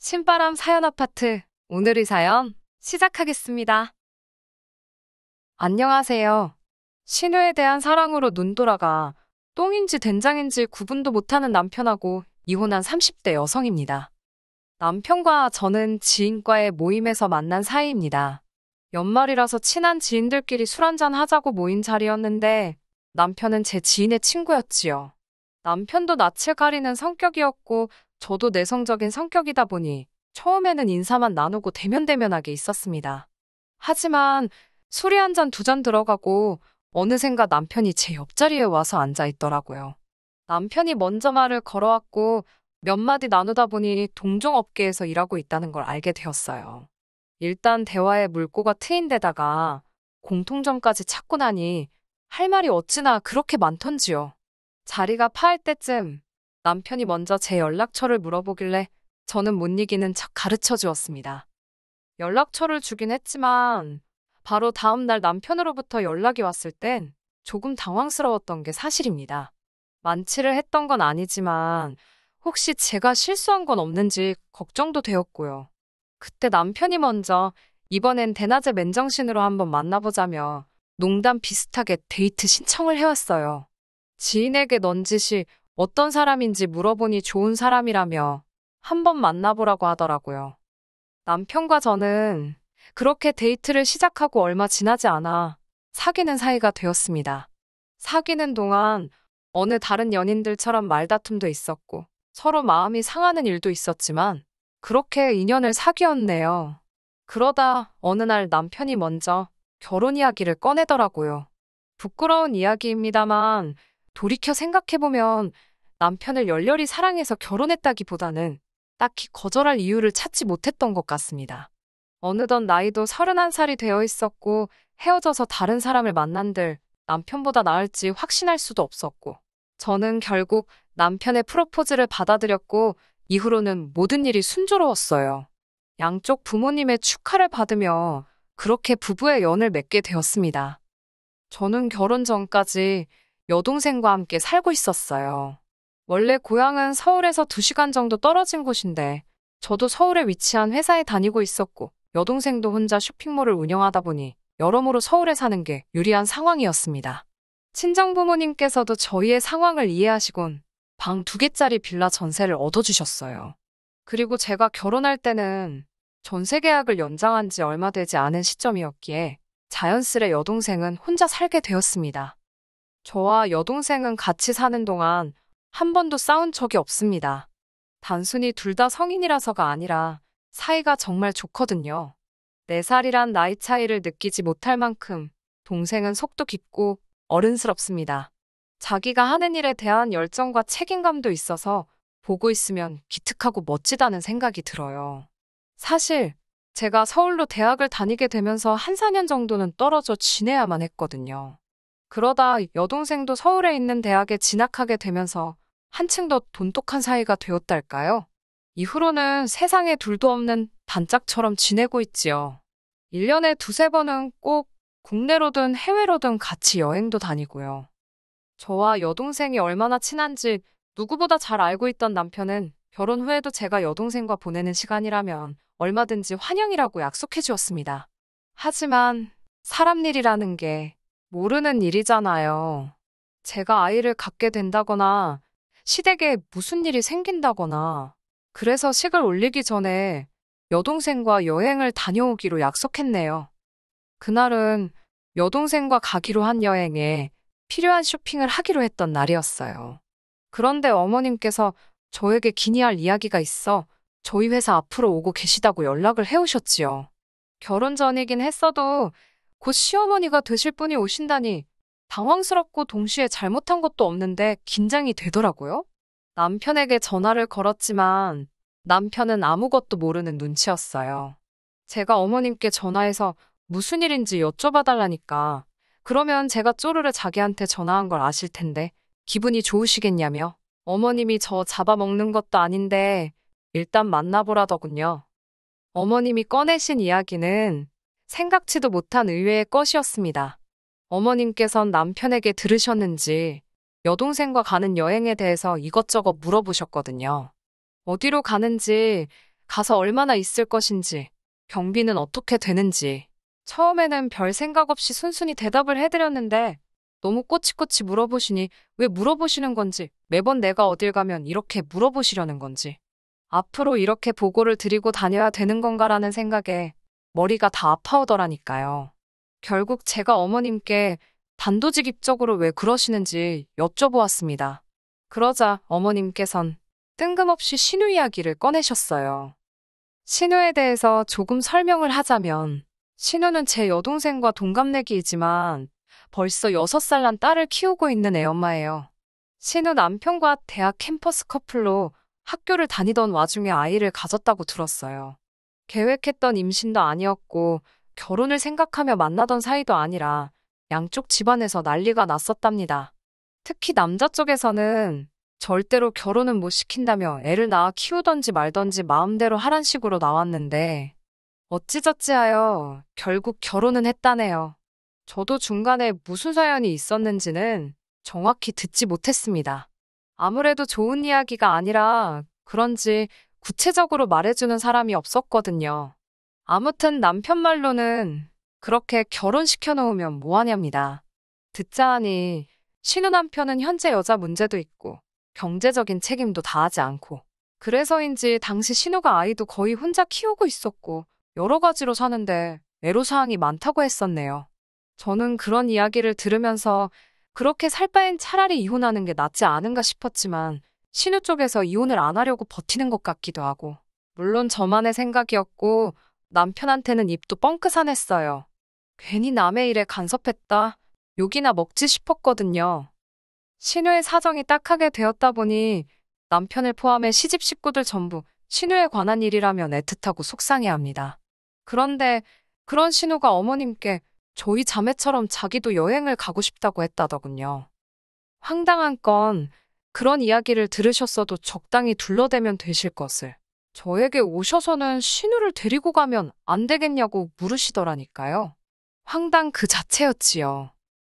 신바람 사연 아파트. 오늘의 사연 시작하겠습니다. 안녕하세요. 신우에 대한 사랑으로 눈돌아가 똥인지 된장인지 구분도 못하는 남편하고 이혼한 30대 여성입니다. 남편과 저는 지인과의 모임에서 만난 사이입니다. 연말이라서 친한 지인들끼리 술 한잔 하자고 모인 자리였는데 남편은 제 지인의 친구였지요. 남편도 낯을 가리는 성격이었고 저도 내성적인 성격이다 보니 처음에는 인사만 나누고 대면대면하게 있었습니다. 하지만 술이 한 잔 두 잔 들어가고 어느샌가 남편이 제 옆자리에 와서 앉아 있더라고요. 남편이 먼저 말을 걸어왔고 몇 마디 나누다 보니 동종업계에서 일하고 있다는 걸 알게 되었어요. 일단 대화에 물꼬가 트인 데다가 공통점까지 찾고 나니 할 말이 어찌나 그렇게 많던지요. 자리가 파할 때쯤 남편이 먼저 제 연락처를 물어보길래 저는 못 이기는 척 가르쳐 주었습니다. 연락처를 주긴 했지만 바로 다음 날 남편으로부터 연락이 왔을 땐 조금 당황스러웠던 게 사실입니다. 만취를 했던 건 아니지만 혹시 제가 실수한 건 없는지 걱정도 되었고요. 그때 남편이 먼저 이번엔 대낮에 맨정신으로 한번 만나보자며 농담 비슷하게 데이트 신청을 해왔어요. 지인에게 넌지시 어떤 사람인지 물어보니 좋은 사람이라며 한번 만나보라고 하더라고요. 남편과 저는 그렇게 데이트를 시작하고 얼마 지나지 않아 사귀는 사이가 되었습니다. 사귀는 동안 어느 다른 연인들처럼 말다툼도 있었고 서로 마음이 상하는 일도 있었지만 그렇게 인연을 사귀었네요. 그러다 어느 날 남편이 먼저 결혼 이야기를 꺼내더라고요. 부끄러운 이야기입니다만 돌이켜 생각해보면 남편을 열렬히 사랑해서 결혼했다기보다는 딱히 거절할 이유를 찾지 못했던 것 같습니다. 어느덧 나이도 31살이 되어 있었고 헤어져서 다른 사람을 만난들 남편보다 나을지 확신할 수도 없었고 저는 결국 남편의 프로포즈를 받아들였고 이후로는 모든 일이 순조로웠어요. 양쪽 부모님의 축하를 받으며 그렇게 부부의 연을 맺게 되었습니다. 저는 결혼 전까지 여동생과 함께 살고 있었어요. 원래 고향은 서울에서 2시간 정도 떨어진 곳인데 저도 서울에 위치한 회사에 다니고 있었고 여동생도 혼자 쇼핑몰을 운영하다 보니 여러모로 서울에 사는 게 유리한 상황이었습니다. 친정부모님께서도 저희의 상황을 이해하시곤 방 2개짜리 빌라 전세를 얻어주셨어요. 그리고 제가 결혼할 때는 전세 계약을 연장한 지 얼마 되지 않은 시점이었기에 자연스레 여동생은 혼자 살게 되었습니다. 저와 여동생은 같이 사는 동안 한 번도 싸운 적이 없습니다. 단순히 둘 다 성인이라서가 아니라 사이가 정말 좋거든요. 4살이란 나이 차이를 느끼지 못할 만큼 동생은 속도 깊고 어른스럽습니다. 자기가 하는 일에 대한 열정과 책임감도 있어서 보고 있으면 기특하고 멋지다는 생각이 들어요. 사실 제가 서울로 대학을 다니게 되면서 한 4년 정도는 떨어져 지내야만 했거든요. 그러다 여동생도 서울에 있는 대학에 진학하게 되면서 한층 더 돈독한 사이가 되었달까요? 이후로는 세상에 둘도 없는 단짝처럼 지내고 있지요. 1년에 2~3번은 꼭 국내로든 해외로든 같이 여행도 다니고요. 저와 여동생이 얼마나 친한지 누구보다 잘 알고 있던 남편은 결혼 후에도 제가 여동생과 보내는 시간이라면 얼마든지 환영이라고 약속해 주었습니다. 하지만 사람 일이라는 게 모르는 일이잖아요. 제가 아이를 갖게 된다거나 시댁에 무슨 일이 생긴다거나 그래서 식을 올리기 전에 여동생과 여행을 다녀오기로 약속했네요. 그날은 여동생과 가기로 한 여행에 필요한 쇼핑을 하기로 했던 날이었어요. 그런데 어머님께서 저에게 기니할 이야기가 있어 저희 회사 앞으로 오고 계시다고 연락을 해오셨지요. 결혼 전이긴 했어도 곧 시어머니가 되실 분이 오신다니 당황스럽고 동시에 잘못한 것도 없는데 긴장이 되더라고요. 남편에게 전화를 걸었지만 남편은 아무것도 모르는 눈치였어요. 제가 어머님께 전화해서 무슨 일인지 여쭤봐달라니까 그러면 제가 쪼르르 자기한테 전화한 걸 아실 텐데 기분이 좋으시겠냐며 어머님이 저 잡아먹는 것도 아닌데 일단 만나보라더군요. 어머님이 꺼내신 이야기는 생각지도 못한 의외의 것이었습니다. 어머님께선 남편에게 들으셨는지 여동생과 가는 여행에 대해서 이것저것 물어보셨거든요. 어디로 가는지, 가서 얼마나 있을 것인지, 경비는 어떻게 되는지. 처음에는 별 생각 없이 순순히 대답을 해드렸는데 너무 꼬치꼬치 물어보시니 왜 물어보시는 건지, 매번 내가 어딜 가면 이렇게 물어보시려는 건지, 앞으로 이렇게 보고를 드리고 다녀야 되는 건가라는 생각에 머리가 다 아파오더라니까요. 결국 제가 어머님께 단도직입적으로 왜 그러시는지 여쭤보았습니다. 그러자 어머님께선 뜬금없이 신우 이야기를 꺼내셨어요. 신우에 대해서 조금 설명을 하자면, 신우는 제 여동생과 동갑내기이지만 벌써 6살 난 딸을 키우고 있는 애엄마예요. 신우 남편과 대학 캠퍼스 커플로 학교를 다니던 와중에 아이를 가졌다고 들었어요. 계획했던 임신도 아니었고 결혼을 생각하며 만나던 사이도 아니라 양쪽 집안에서 난리가 났었답니다. 특히 남자 쪽에서는 절대로 결혼은 못 시킨다며 애를 낳아 키우던지 말던지 마음대로 하란 식으로 나왔는데 어찌저찌하여 결국 결혼은 했다네요. 저도 중간에 무슨 사연이 있었는지는 정확히 듣지 못했습니다. 아무래도 좋은 이야기가 아니라 그런지 구체적으로 말해주는 사람이 없었거든요. 아무튼 남편 말로는 그렇게 결혼시켜 놓으면 뭐하냐입니다. 듣자 하니 신우 남편은 현재 여자 문제도 있고 경제적인 책임도 다하지 않고, 그래서인지 당시 신우가 아이도 거의 혼자 키우고 있었고 여러 가지로 사는데 애로사항이 많다고 했었네요. 저는 그런 이야기를 들으면서 그렇게 살 바엔 차라리 이혼하는 게 낫지 않은가 싶었지만 신우 쪽에서 이혼을 안 하려고 버티는 것 같기도 하고, 물론 저만의 생각이었고 남편한테는 입도 뻥끗하냈어요. 괜히 남의 일에 간섭했다, 욕이나 먹지 싶었거든요. 신우의 사정이 딱하게 되었다 보니 남편을 포함해 시집 식구들 전부 신우에 관한 일이라면 애틋하고 속상해합니다. 그런데 그런 신우가 어머님께 저희 자매처럼 자기도 여행을 가고 싶다고 했다더군요. 황당한 건 그런 이야기를 들으셨어도 적당히 둘러대면 되실 것을 저에게 오셔서는 신우를 데리고 가면 안 되겠냐고 물으시더라니까요. 황당 그 자체였지요.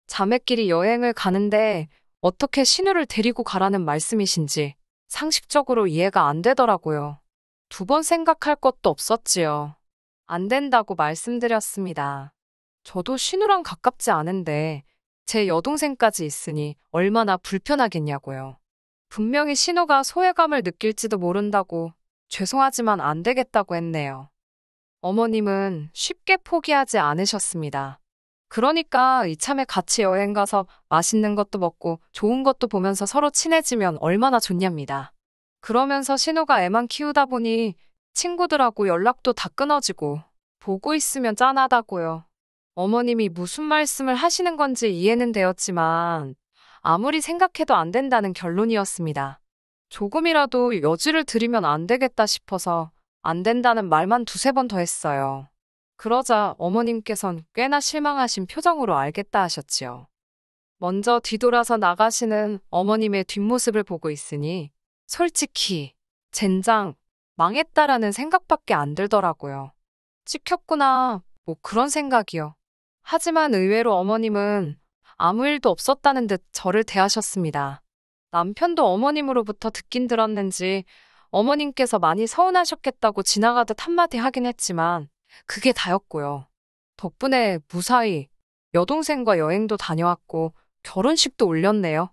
자매끼리 여행을 가는데 어떻게 신우를 데리고 가라는 말씀이신지 상식적으로 이해가 안 되더라고요. 2번 생각할 것도 없었지요. 안 된다고 말씀드렸습니다. 저도 신우랑 가깝지 않은데 제 여동생까지 있으니 얼마나 불편하겠냐고요. 분명히 신우가 소외감을 느낄지도 모른다고 죄송하지만 안 되겠다고 했네요. 어머님은 쉽게 포기하지 않으셨습니다. 그러니까 이참에 같이 여행 가서 맛있는 것도 먹고 좋은 것도 보면서 서로 친해지면 얼마나 좋냐입니다. 그러면서 신우가 애만 키우다 보니 친구들하고 연락도 다 끊어지고 보고 있으면 짠하다고요. 어머님이 무슨 말씀을 하시는 건지 이해는 되었지만 아무리 생각해도 안 된다는 결론이었습니다. 조금이라도 여지를 드리면 안 되겠다 싶어서 안 된다는 말만 2~3번 더 했어요. 그러자 어머님께선 꽤나 실망하신 표정으로 알겠다 하셨지요. 먼저 뒤돌아서 나가시는 어머님의 뒷모습을 보고 있으니 솔직히 젠장 망했다라는 생각밖에 안 들더라고요. 찍혔구나, 뭐 그런 생각이요. 하지만 의외로 어머님은 아무 일도 없었다는 듯 저를 대하셨습니다. 남편도 어머님으로부터 듣긴 들었는지 어머님께서 많이 서운하셨겠다고 지나가듯 한마디 하긴 했지만 그게 다였고요. 덕분에 무사히 여동생과 여행도 다녀왔고 결혼식도 올렸네요.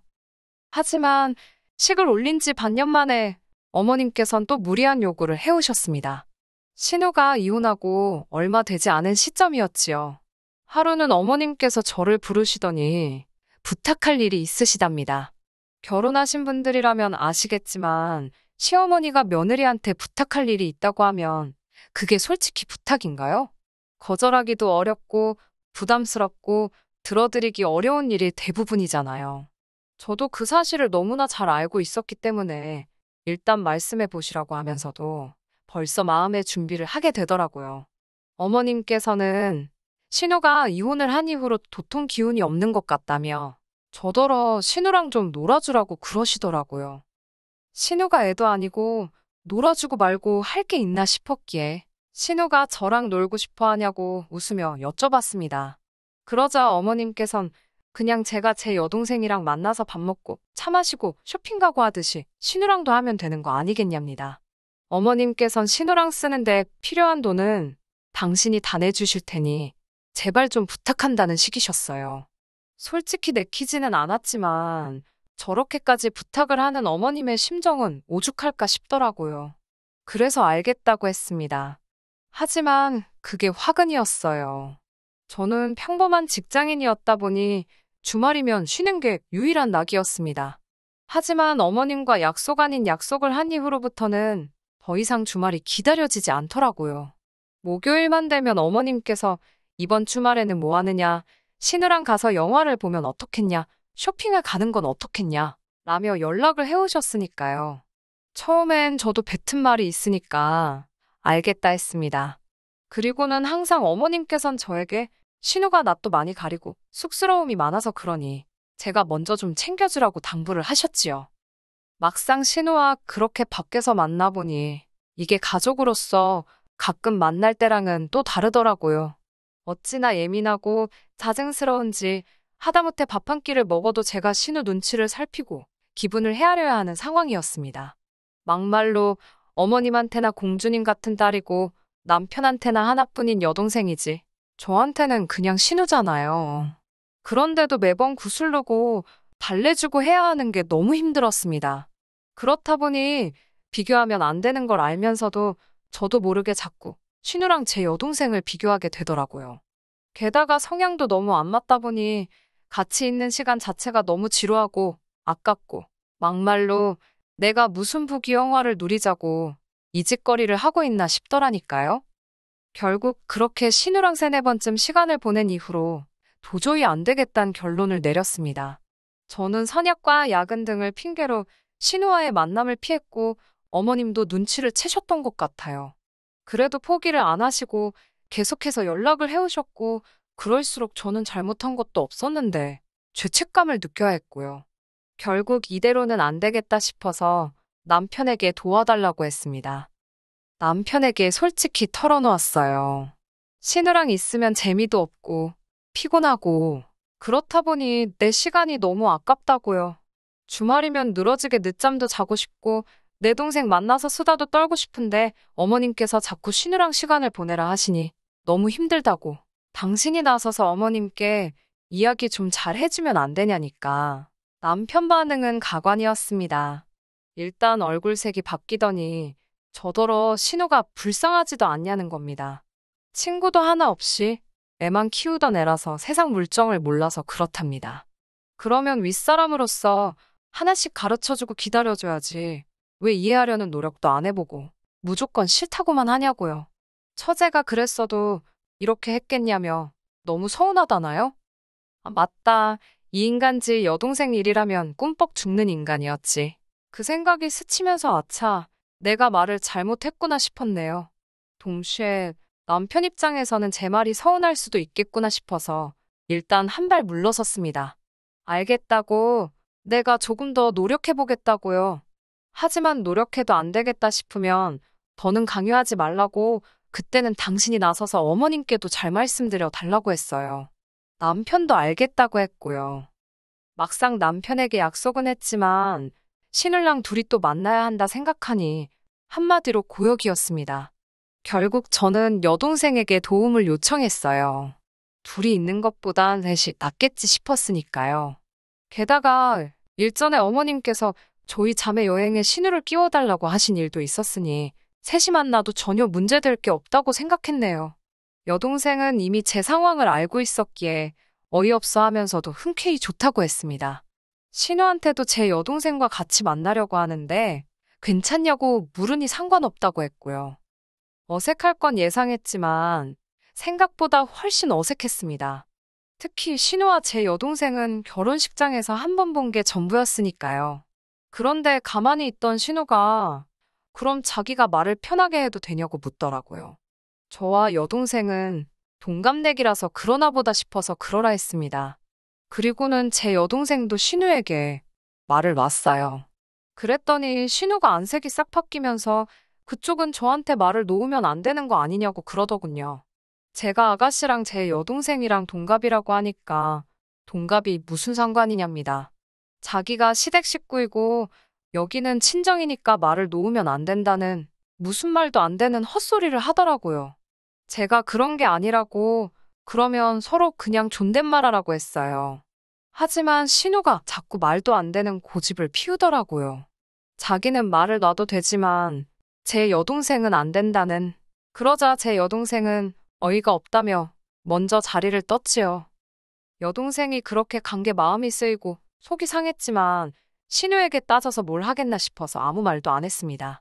하지만 식을 올린 지 반년 만에 어머님께선 또 무리한 요구를 해오셨습니다. 신우가 이혼하고 얼마 되지 않은 시점이었지요. 하루는 어머님께서 저를 부르시더니 부탁할 일이 있으시답니다. 결혼하신 분들이라면 아시겠지만 시어머니가 며느리한테 부탁할 일이 있다고 하면 그게 솔직히 부탁인가요? 거절하기도 어렵고 부담스럽고 들어드리기 어려운 일이 대부분이잖아요. 저도 그 사실을 너무나 잘 알고 있었기 때문에 일단 말씀해 보시라고 하면서도 벌써 마음의 준비를 하게 되더라고요. 어머님께서는 신우가 이혼을 한 이후로 도통 기운이 없는 것 같다며 저더러 신우랑 좀 놀아주라고 그러시더라고요. 신우가 애도 아니고 놀아주고 말고 할 게 있나 싶었기에 신우가 저랑 놀고 싶어 하냐고 웃으며 여쭤봤습니다. 그러자 어머님께선 그냥 제가 제 여동생이랑 만나서 밥 먹고 차 마시고 쇼핑 가고 하듯이 신우랑도 하면 되는 거 아니겠냐입니다. 어머님께선 신우랑 쓰는데 필요한 돈은 당신이 다 내주실 테니 제발 좀 부탁한다는 식이셨어요. 솔직히 내키지는 않았지만 저렇게까지 부탁을 하는 어머님의 심정은 오죽할까 싶더라고요. 그래서 알겠다고 했습니다. 하지만 그게 화근이었어요. 저는 평범한 직장인이었다 보니 주말이면 쉬는 게 유일한 낙이었습니다. 하지만 어머님과 약속 아닌 약속을 한 이후로부터는 더 이상 주말이 기다려지지 않더라고요. 목요일만 되면 어머님께서 이번 주말에는 뭐 하느냐, 신우랑 가서 영화를 보면 어떻겠냐, 쇼핑을 가는 건 어떻겠냐, 라며 연락을 해오셨으니까요. 처음엔 저도 뱉은 말이 있으니까 알겠다 했습니다. 그리고는 항상 어머님께선 저에게 신우가 낯도 많이 가리고 쑥스러움이 많아서 그러니 제가 먼저 좀 챙겨주라고 당부를 하셨지요. 막상 신우와 그렇게 밖에서 만나보니 이게 가족으로서 가끔 만날 때랑은 또 다르더라고요. 어찌나 예민하고 자증스러운지 하다못해 밥 한 끼를 먹어도 제가 신우 눈치를 살피고 기분을 헤아려야 하는 상황이었습니다. 막말로 어머님한테나 공주님 같은 딸이고 남편한테나 하나뿐인 여동생이지. 저한테는 그냥 신우잖아요. 그런데도 매번 구슬르고 달래주고 해야 하는 게 너무 힘들었습니다. 그렇다 보니 비교하면 안 되는 걸 알면서도 저도 모르게 자꾸 신우랑 제 여동생을 비교하게 되더라고요. 게다가 성향도 너무 안 맞다 보니 같이 있는 시간 자체가 너무 지루하고 아깝고 막말로 내가 무슨 부귀영화를 누리자고 이 짓거리를 하고 있나 싶더라니까요. 결국 그렇게 신우랑 세네 번쯤 시간을 보낸 이후로 도저히 안 되겠다는 결론을 내렸습니다. 저는 선약과 야근 등을 핑계로 신우와의 만남을 피했고 어머님도 눈치를 채셨던 것 같아요. 그래도 포기를 안 하시고 계속해서 연락을 해오셨고 그럴수록 저는 잘못한 것도 없었는데 죄책감을 느껴야 했고요. 결국 이대로는 안 되겠다 싶어서 남편에게 도와달라고 했습니다. 남편에게 솔직히 털어놓았어요. 신우랑 있으면 재미도 없고 피곤하고 그렇다 보니 내 시간이 너무 아깝다고요. 주말이면 늘어지게 늦잠도 자고 싶고 내 동생 만나서 수다도 떨고 싶은데 어머님께서 자꾸 신우랑 시간을 보내라 하시니 너무 힘들다고. 당신이 나서서 어머님께 이야기 좀 잘 해주면 안 되냐니까. 남편 반응은 가관이었습니다. 일단 얼굴색이 바뀌더니 저더러 신우가 불쌍하지도 않냐는 겁니다. 친구도 하나 없이 애만 키우던 애라서 세상 물정을 몰라서 그렇답니다. 그러면 윗사람으로서 하나씩 가르쳐주고 기다려줘야지. 왜 이해하려는 노력도 안 해보고 무조건 싫다고만 하냐고요. 처제가 그랬어도 이렇게 했겠냐며 너무 서운하다나요? 아, 맞다. 이 인간지 여동생 일이라면 꿈뻑 죽는 인간이었지. 그 생각이 스치면서 아차, 내가 말을 잘못했구나 싶었네요. 동시에 남편 입장에서는 제 말이 서운할 수도 있겠구나 싶어서 일단 한 발 물러섰습니다. 알겠다고, 내가 조금 더 노력해보겠다고요. 하지만 노력해도 안 되겠다 싶으면 더는 강요하지 말라고 그때는 당신이 나서서 어머님께도 잘 말씀드려 달라고 했어요. 남편도 알겠다고 했고요. 막상 남편에게 약속은 했지만 신우랑 둘이 또 만나야 한다 생각하니 한마디로 고역이었습니다. 결국 저는 여동생에게 도움을 요청했어요. 둘이 있는 것보단 셋이 낫겠지 싶었으니까요. 게다가 일전에 어머님께서 저희 자매 여행에 신우를 끼워달라고 하신 일도 있었으니 셋이 만나도 전혀 문제될 게 없다고 생각했네요. 여동생은 이미 제 상황을 알고 있었기에 어이없어 하면서도 흔쾌히 좋다고 했습니다. 신우한테도 제 여동생과 같이 만나려고 하는데 괜찮냐고 물으니 상관없다고 했고요. 어색할 건 예상했지만 생각보다 훨씬 어색했습니다. 특히 신우와 제 여동생은 결혼식장에서 한 번 본 게 전부였으니까요. 그런데 가만히 있던 신우가 그럼 자기가 말을 편하게 해도 되냐고 묻더라고요. 저와 여동생은 동갑내기라서 그러나 보다 싶어서 그러라 했습니다. 그리고는 제 여동생도 신우에게 말을 놨어요. 그랬더니 신우가 안색이 싹 바뀌면서 그쪽은 저한테 말을 놓으면 안 되는 거 아니냐고 그러더군요. 제가 아가씨랑 제 여동생이랑 동갑이라고 하니까 동갑이 무슨 상관이냐입니다. 자기가 시댁 식구이고 여기는 친정이니까 말을 놓으면 안 된다는 무슨 말도 안 되는 헛소리를 하더라고요. 제가 그런 게 아니라고 그러면 서로 그냥 존댓말하라고 했어요. 하지만 신우가 자꾸 말도 안 되는 고집을 피우더라고요. 자기는 말을 놔도 되지만 제 여동생은 안 된다는. 그러자 제 여동생은 어이가 없다며 먼저 자리를 떴지요. 여동생이 그렇게 간 게 마음이 쓰이고 속이 상했지만 신우에게 따져서 뭘 하겠나 싶어서 아무 말도 안 했습니다.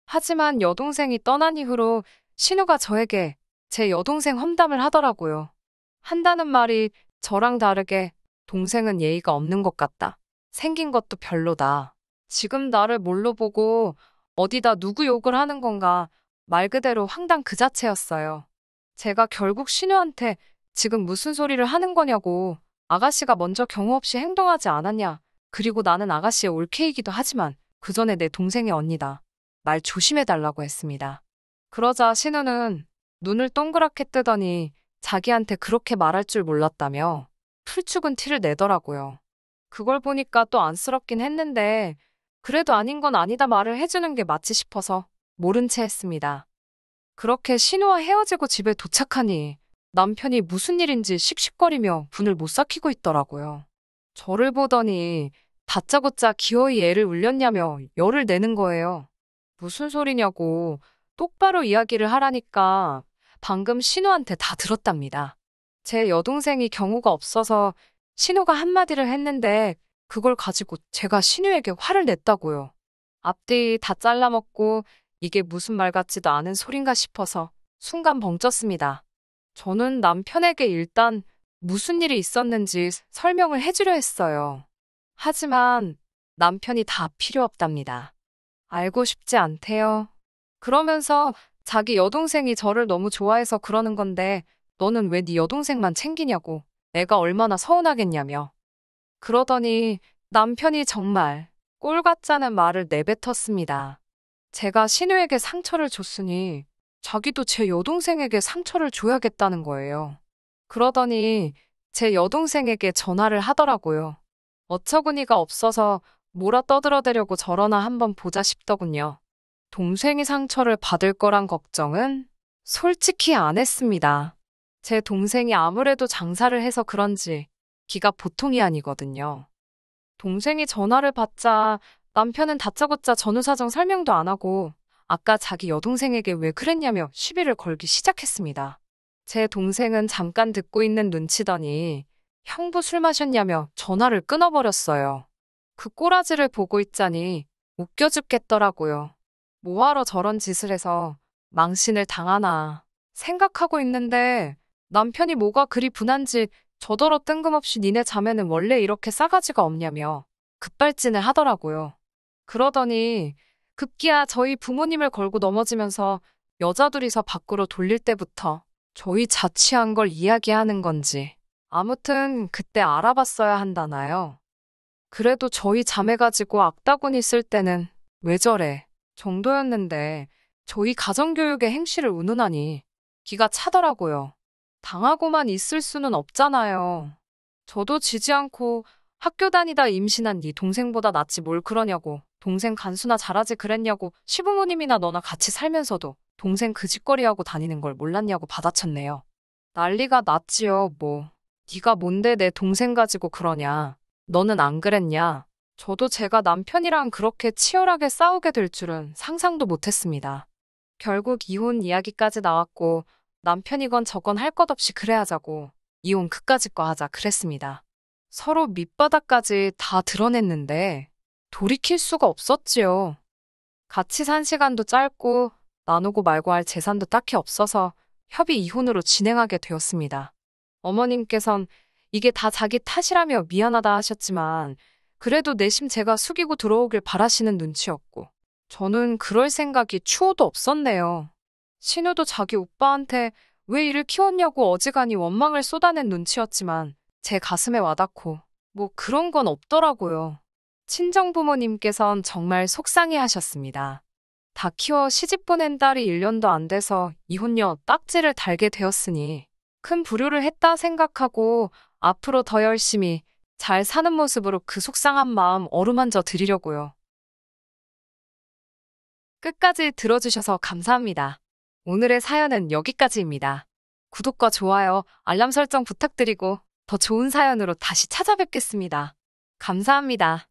하지만 여동생이 떠난 이후로 신우가 저에게 제 여동생 험담을 하더라고요. 한다는 말이 저랑 다르게 동생은 예의가 없는 것 같다. 생긴 것도 별로다. 지금 나를 뭘로 보고 어디다 누구 욕을 하는 건가. 말 그대로 황당 그 자체였어요. 제가 결국 신우한테 지금 무슨 소리를 하는 거냐고, 아가씨가 먼저 경우 없이 행동하지 않았냐. 그리고 나는 아가씨의 올케이기도 하지만 그 전에 내 동생의 언니다. 말 조심해달라고 했습니다. 그러자 신우는 눈을 동그랗게 뜨더니 자기한테 그렇게 말할 줄 몰랐다며 풀죽은 티를 내더라고요. 그걸 보니까 또 안쓰럽긴 했는데 그래도 아닌 건 아니다 말을 해주는 게 맞지 싶어서 모른 채 했습니다. 그렇게 신우와 헤어지고 집에 도착하니 남편이 무슨 일인지 씩씩거리며 분을 못 삭히고 있더라고요. 저를 보더니 다짜고짜 기어이 애를 울렸냐며 열을 내는 거예요. 무슨 소리냐고 똑바로 이야기를 하라니까 방금 신우한테 다 들었답니다. 제 여동생이 경우가 없어서 신우가 한마디를 했는데 그걸 가지고 제가 신우에게 화를 냈다고요. 앞뒤 다 잘라먹고 이게 무슨 말 같지도 않은 소린가 싶어서 순간 벙쪘습니다. 저는 남편에게 일단 무슨 일이 있었는지 설명을 해주려 했어요. 하지만 남편이 다 필요 없답니다. 알고 싶지 않대요. 그러면서 자기 여동생이 저를 너무 좋아해서 그러는 건데 너는 왜 네 여동생만 챙기냐고, 내가 얼마나 서운하겠냐며. 그러더니 남편이 정말 꼴 같자는 말을 내뱉었습니다. 제가 신우에게 상처를 줬으니 자기도 제 여동생에게 상처를 줘야겠다는 거예요. 그러더니 제 여동생에게 전화를 하더라고요. 어처구니가 없어서 몰아 떠들어대려고 저러나 한번 보자 싶더군요. 동생이 상처를 받을 거란 걱정은 솔직히 안 했습니다. 제 동생이 아무래도 장사를 해서 그런지 기가 보통이 아니거든요. 동생이 전화를 받자 남편은 다짜고짜 전후 사정 설명도 안 하고 아까 자기 여동생에게 왜 그랬냐며 시비를 걸기 시작했습니다. 제 동생은 잠깐 듣고 있는 눈치더니 형부 술 마셨냐며 전화를 끊어버렸어요. 그 꼬라지를 보고 있자니 웃겨 죽겠더라고요. 뭐하러 저런 짓을 해서 망신을 당하나 생각하고 있는데 남편이 뭐가 그리 분한지 저더러 뜬금없이 니네 자매는 원래 이렇게 싸가지가 없냐며 급발진을 하더라고요. 그러더니 급기야 저희 부모님을 걸고 넘어지면서 여자 둘이서 밖으로 돌릴 때부터 저희 자취한 걸 이야기하는 건지 아무튼 그때 알아봤어야 한다나요. 그래도 저희 자매 가지고 악다구니 쓸 때는 왜 저래 정도였는데 저희 가정교육의 행실을 운운하니 기가 차더라고요. 당하고만 있을 수는 없잖아요. 저도 지지 않고 학교 다니다 임신한 네 동생보다 낫지 뭘 그러냐고, 동생 간수나 잘하지 그랬냐고, 시부모님이나 너나 같이 살면서도 동생 그 짓거리하고 다니는 걸 몰랐냐고 받아쳤네요. 난리가 났지요. 뭐 네가 뭔데 내 동생 가지고 그러냐, 너는 안 그랬냐. 저도 제가 남편이랑 그렇게 치열하게 싸우게 될 줄은 상상도 못했습니다. 결국 이혼 이야기까지 나왔고 남편이건 저건 할 것 없이 그래 하자고 이혼 그까짓 거 하자 그랬습니다. 서로 밑바닥까지 다 드러냈는데 돌이킬 수가 없었지요. 같이 산 시간도 짧고 나누고 말고 할 재산도 딱히 없어서 협의 이혼으로 진행하게 되었습니다. 어머님께선 이게 다 자기 탓이라며 미안하다 하셨지만 그래도 내심 제가 숙이고 들어오길 바라시는 눈치였고 저는 그럴 생각이 추호도 없었네요. 신우도 자기 오빠한테 왜 이를 키웠냐고 어지간히 원망을 쏟아낸 눈치였지만 제 가슴에 와닿고 뭐 그런 건 없더라고요. 친정부모님께선 정말 속상해 하셨습니다. 다 키워 시집 보낸 딸이 1년도 안 돼서 이혼녀 딱지를 달게 되었으니 큰 불효를 했다 생각하고 앞으로 더 열심히 잘 사는 모습으로 그 속상한 마음 어루만져 드리려고요. 끝까지 들어주셔서 감사합니다. 오늘의 사연은 여기까지입니다. 구독과 좋아요, 알람 설정 부탁드리고 더 좋은 사연으로 다시 찾아뵙겠습니다. 감사합니다.